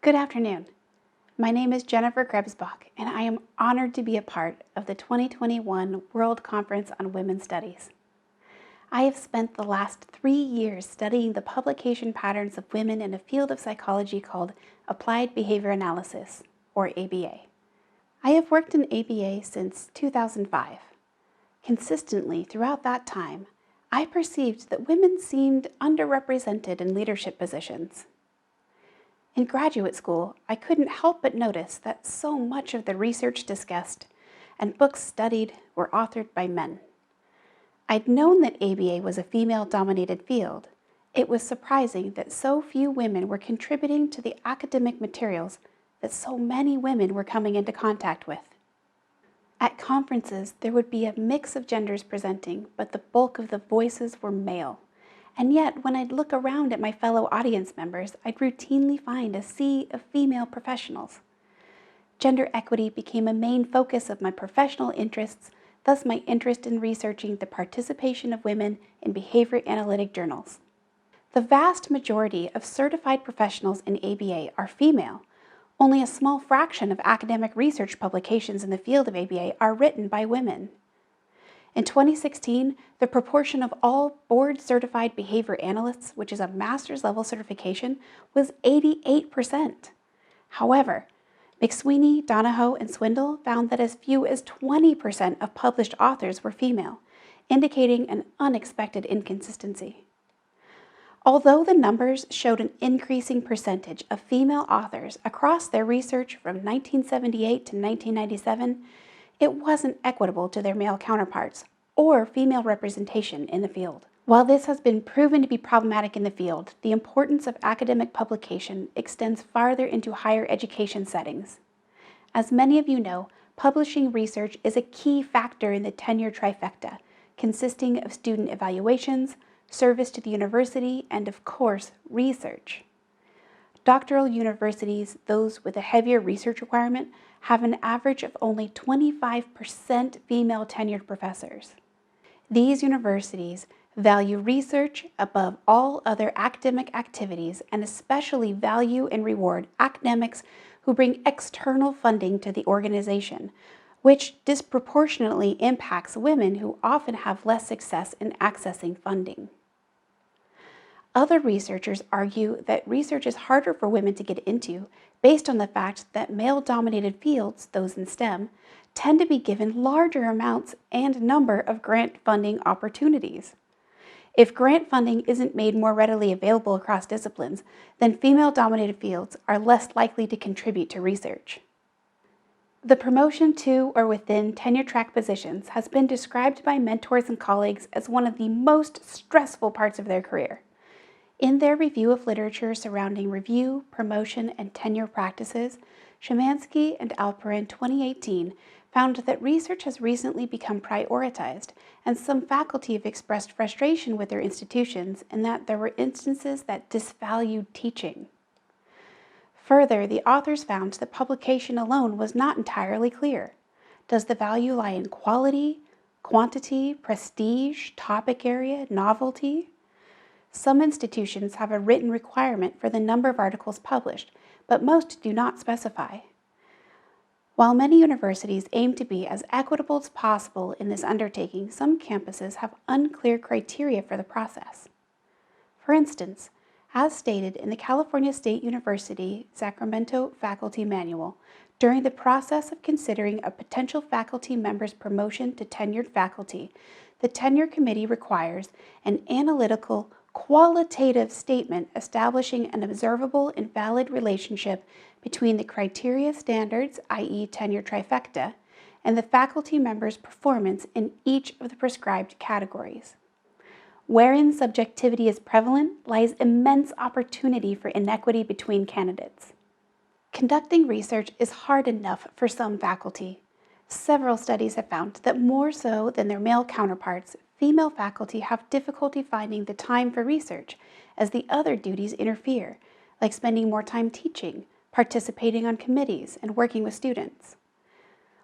Good afternoon. My name is Jennifer Krebsbach, and I am honored to be a part of the 2021 World Conference on Women's Studies. I have spent the last 3 years studying the publication patterns of women in a field of psychology called Applied Behavior Analysis, or ABA. I have worked in ABA since 2005. Consistently throughout that time, I perceived that women seemed underrepresented in leadership positions. In graduate school, I couldn't help but notice that so much of the research discussed and books studied were authored by men. I'd known that ABA was a female-dominated field. It was surprising that so few women were contributing to the academic materials that so many women were coming into contact with. At conferences, there would be a mix of genders presenting, but the bulk of the voices were male. And yet, when I'd look around at my fellow audience members, I'd routinely find a sea of female professionals. Gender equity became a main focus of my professional interests, thus my interest in researching the participation of women in behavior analytic journals. The vast majority of certified professionals in ABA are female. Only a small fraction of academic research publications in the field of ABA are written by women. In 2016, the proportion of all board-certified behavior analysts, which is a master's level certification, was 88%. However, McSweeney, Donahoe, and Swindle found that as few as 20% of published authors were female, indicating an unexpected inconsistency. Although the numbers showed an increasing percentage of female authors across their research from 1978 to 1997, it wasn't equitable to their male counterparts or female representation in the field. While this has been proven to be problematic in the field, the importance of academic publication extends farther into higher education settings. As many of you know, publishing research is a key factor in the tenure trifecta, consisting of student evaluations, service to the university, and of course, research. Doctoral universities, those with a heavier research requirement, have an average of only 25% female tenured professors. These universities value research above all other academic activities and especially value and reward academics who bring external funding to the organization, which disproportionately impacts women who often have less success in accessing funding. Other researchers argue that research is harder for women to get into based on the fact that male-dominated fields, those in STEM, tend to be given larger amounts and number of grant funding opportunities. If grant funding isn't made more readily available across disciplines, then female-dominated fields are less likely to contribute to research. The promotion to or within tenure-track positions has been described by mentors and colleagues as one of the most stressful parts of their career. In their review of literature surrounding review, promotion, and tenure practices, Szymanski and Alperin 2018 found that research has recently become prioritized, and some faculty have expressed frustration with their institutions in that there were instances that disvalued teaching. Further, the authors found that publication alone was not entirely clear. Does the value lie in quality, quantity, prestige, topic area, novelty? Some institutions have a written requirement for the number of articles published, but most do not specify. While many universities aim to be as equitable as possible in this undertaking, some campuses have unclear criteria for the process. For instance, as stated in the California State University Sacramento Faculty Manual, during the process of considering a potential faculty member's promotion to tenured faculty, the tenure committee requires an analytical, qualitative statement establishing an observable and valid relationship between the criteria standards, i.e. tenure trifecta, and the faculty member's performance in each of the prescribed categories. Wherein subjectivity is prevalent lies immense opportunity for inequity between candidates. Conducting research is hard enough for some faculty. Several studies have found that more so than their male counterparts, female faculty have difficulty finding the time for research as the other duties interfere, like spending more time teaching, participating on committees, and working with students.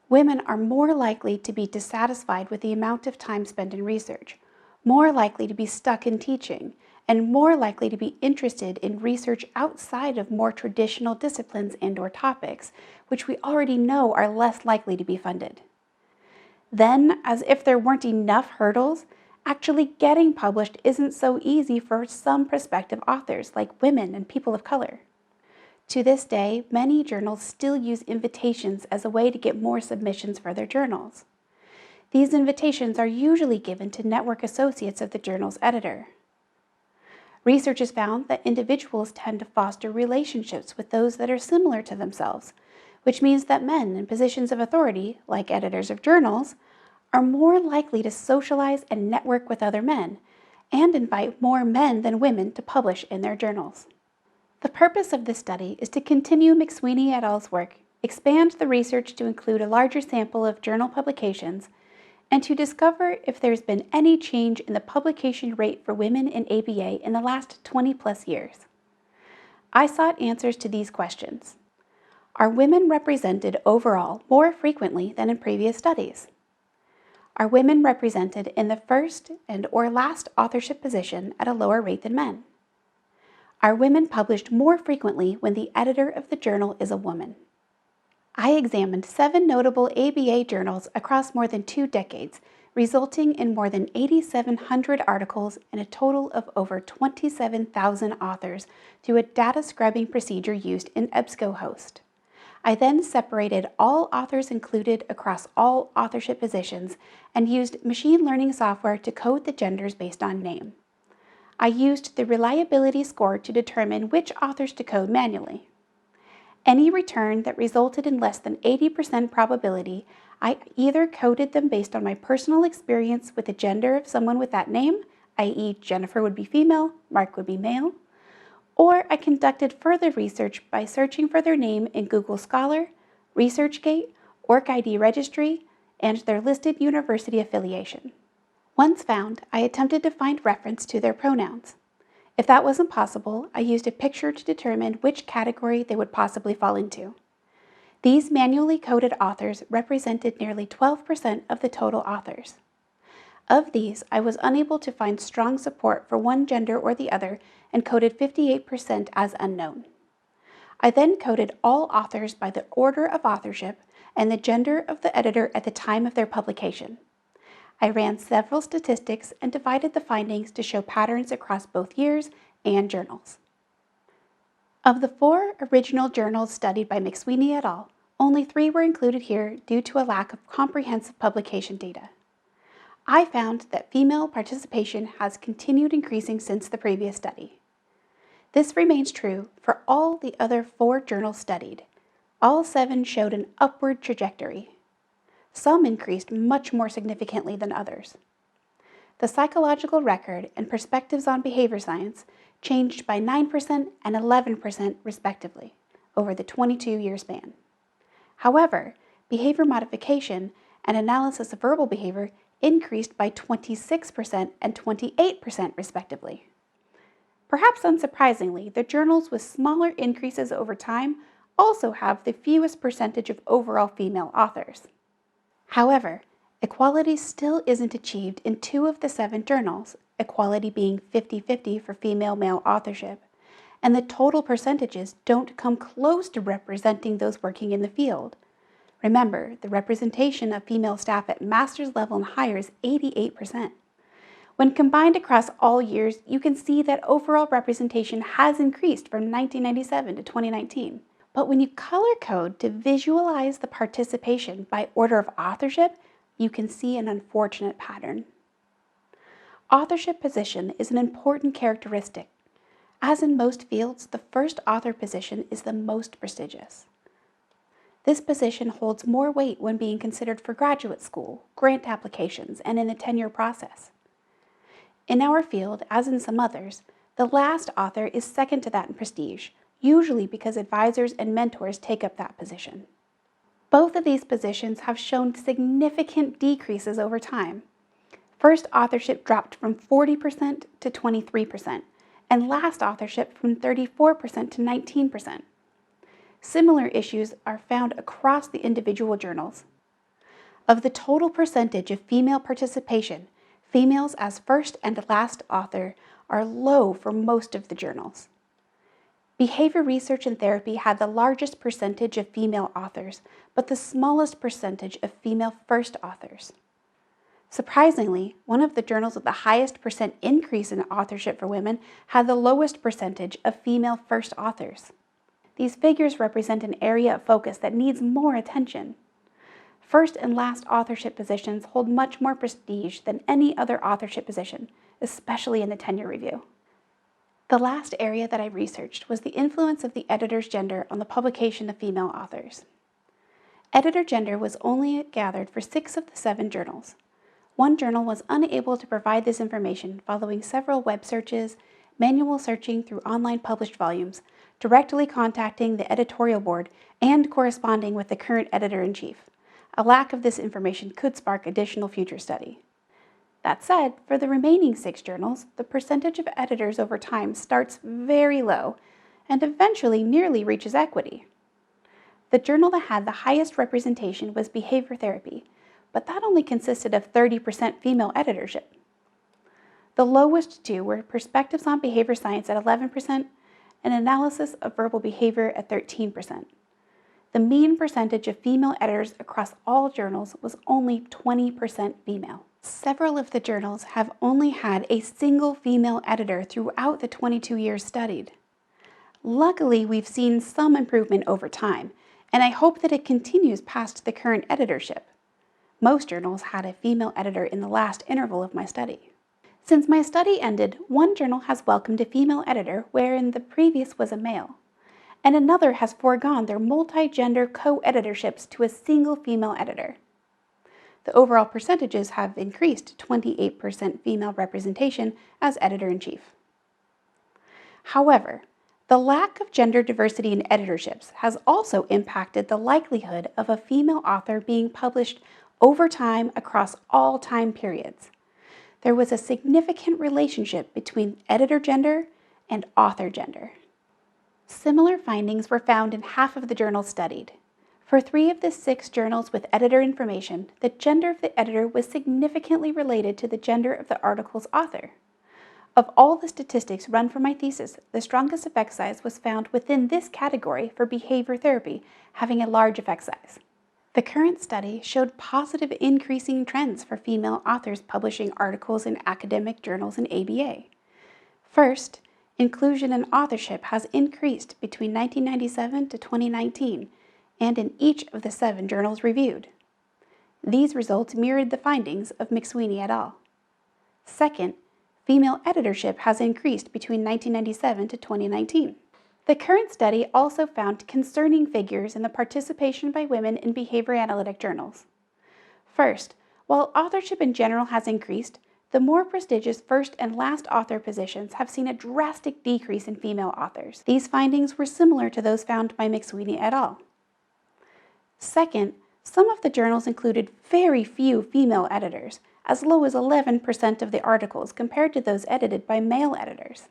Women are more likely to be dissatisfied with the amount of time spent in research, more likely to be stuck in teaching, and more likely to be interested in research outside of more traditional disciplines and/or topics, which we already know are less likely to be funded. Then, as if there weren't enough hurdles, actually getting published isn't so easy for some prospective authors, like women and people of color. To this day, many journals still use invitations as a way to get more submissions for their journals. These invitations are usually given to network associates of the journal's editor. Research has found that individuals tend to foster relationships with those that are similar to themselves, which means that men in positions of authority, like editors of journals, are more likely to socialize and network with other men, and invite more men than women to publish in their journals. The purpose of this study is to continue McSweeney et al.'s work, expand the research to include a larger sample of journal publications, and to discover if there's been any change in the publication rate for women in ABA in the last 20+ years. I sought answers to these questions. Are women represented overall more frequently than in previous studies? Are women represented in the first and/or last authorship position at a lower rate than men? Are women published more frequently when the editor of the journal is a woman? I examined 7 notable ABA journals across more than 2 decades, resulting in more than 8,700 articles and a total of over 27,000 authors through a data scrubbing procedure used in EBSCOhost. I then separated all authors included across all authorship positions and used machine learning software to code the genders based on name. I used the reliability score to determine which authors to code manually. Any return that resulted in less than 80% probability, I either coded them based on my personal experience with the gender of someone with that name, i.e. Jennifer would be female, Mark would be male, or I conducted further research by searching for their name in Google Scholar, ResearchGate, OrcID Registry, and their listed university affiliation. Once found, I attempted to find reference to their pronouns. If that wasn't possible, I used a picture to determine which category they would possibly fall into. These manually coded authors represented nearly 12% of the total authors. Of these, I was unable to find strong support for one gender or the other and coded 58% as unknown. I then coded all authors by the order of authorship and the gender of the editor at the time of their publication. I ran several statistics and divided the findings to show patterns across both years and journals. Of the 4 original journals studied by McSweeney et al., only 3 were included here due to a lack of comprehensive publication data. I found that female participation has continued increasing since the previous study. This remains true for all the other 4 journals studied. All 7 showed an upward trajectory. Some increased much more significantly than others. The psychological record and perspectives on behavior science changed by 9% and 11% respectively over the 22-year span. However, behavior modification and analysis of verbal behavior increased by 26% and 28% respectively. Perhaps unsurprisingly, the journals with smaller increases over time also have the fewest percentage of overall female authors. However, equality still isn't achieved in 2 of the 7 journals, equality being 50-50 for female-male authorship, and the total percentages don't come close to representing those working in the field. Remember, the representation of female staff at master's level and higher is 88%. When combined across all years, you can see that overall representation has increased from 1997 to 2019. But when you color code to visualize the participation by order of authorship, you can see an unfortunate pattern. Authorship position is an important characteristic. As in most fields, the first author position is the most prestigious. This position holds more weight when being considered for graduate school, grant applications, and in the tenure process. In our field, as in some others, the last author is second to that in prestige, usually because advisors and mentors take up that position. Both of these positions have shown significant decreases over time. First authorship dropped from 40% to 23%, and last authorship from 34% to 19%. Similar issues are found across the individual journals. Of the total percentage of female participation, females as first and last author are low for most of the journals. Behavior research and therapy had the largest percentage of female authors, but the smallest percentage of female first authors. Surprisingly, one of the journals with the highest percent increase in authorship for women had the lowest percentage of female first authors. These figures represent an area of focus that needs more attention. First and last authorship positions hold much more prestige than any other authorship position, especially in the tenure review. The last area that I researched was the influence of the editor's gender on the publication of female authors. Editor gender was only gathered for 6 of the 7 journals. One journal was unable to provide this information following several web searches, manual searching through online published volumes, directly contacting the editorial board, and corresponding with the current editor-in-chief. A lack of this information could spark additional future study. That said, for the remaining 6 journals, the percentage of editors over time starts very low and eventually nearly reaches equity. The journal that had the highest representation was Behavior Therapy, but that only consisted of 30% female editorship. The lowest 2 were Perspectives on Behavior Science at 11% and Analysis of Verbal Behavior at 13%. The mean percentage of female editors across all journals was only 20% female. Several of the journals have only had a single female editor throughout the 22 years studied. Luckily, we've seen some improvement over time, and I hope that it continues past the current editorship. Most journals had a female editor in the last interval of my study. Since my study ended, one journal has welcomed a female editor wherein the previous was a male, and another has foregone their multi-gender co-editorships to a single female editor. The overall percentages have increased to 28% female representation as editor-in-chief. However, the lack of gender diversity in editorships has also impacted the likelihood of a female author being published over time across all time periods. There was a significant relationship between editor gender and author gender. Similar findings were found in half of the journals studied. For 3 of the 6 journals with editor information, the gender of the editor was significantly related to the gender of the article's author. Of all the statistics run for my thesis, the strongest effect size was found within this category for behavior therapy, having a large effect size. The current study showed positive increasing trends for female authors publishing articles in academic journals and ABA. First, inclusion in authorship has increased between 1997 to 2019, and in each of the 7 journals reviewed. These results mirrored the findings of McSweeney et al. Second, female editorship has increased between 1997 to 2019. The current study also found concerning figures in the participation by women in behavior analytic journals. First, while authorship in general has increased, the more prestigious first and last author positions have seen a drastic decrease in female authors. These findings were similar to those found by McSweeney et al. Second, some of the journals included very few female editors, as low as 11% of the articles compared to those edited by male editors.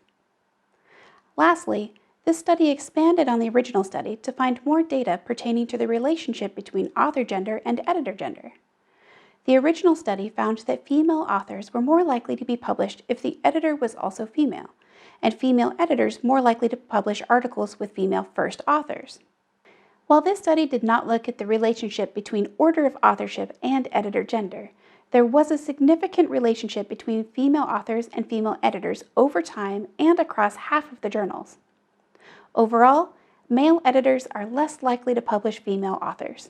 Lastly, this study expanded on the original study to find more data pertaining to the relationship between author gender and editor gender. The original study found that female authors were more likely to be published if the editor was also female, and female editors more likely to publish articles with female first authors. While this study did not look at the relationship between order of authorship and editor gender, there was a significant relationship between female authors and female editors over time and across half of the journals. Overall, male editors are less likely to publish female authors.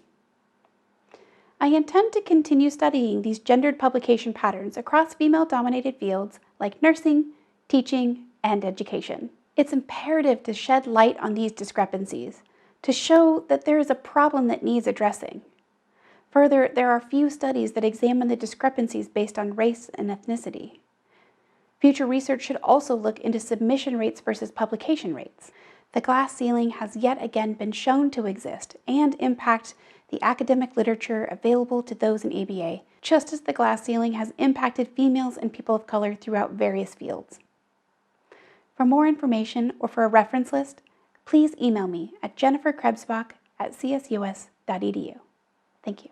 I intend to continue studying these gendered publication patterns across female-dominated fields like nursing, teaching, and education. It's imperative to shed light on these discrepancies, to show that there is a problem that needs addressing. Further, there are few studies that examine the discrepancies based on race and ethnicity. Future research should also look into submission rates versus publication rates. The glass ceiling has yet again been shown to exist and impact the academic literature available to those in ABA, just as the glass ceiling has impacted females and people of color throughout various fields. For more information or for a reference list, please email me at jenniferkrebsbach@csus.edu. Thank you.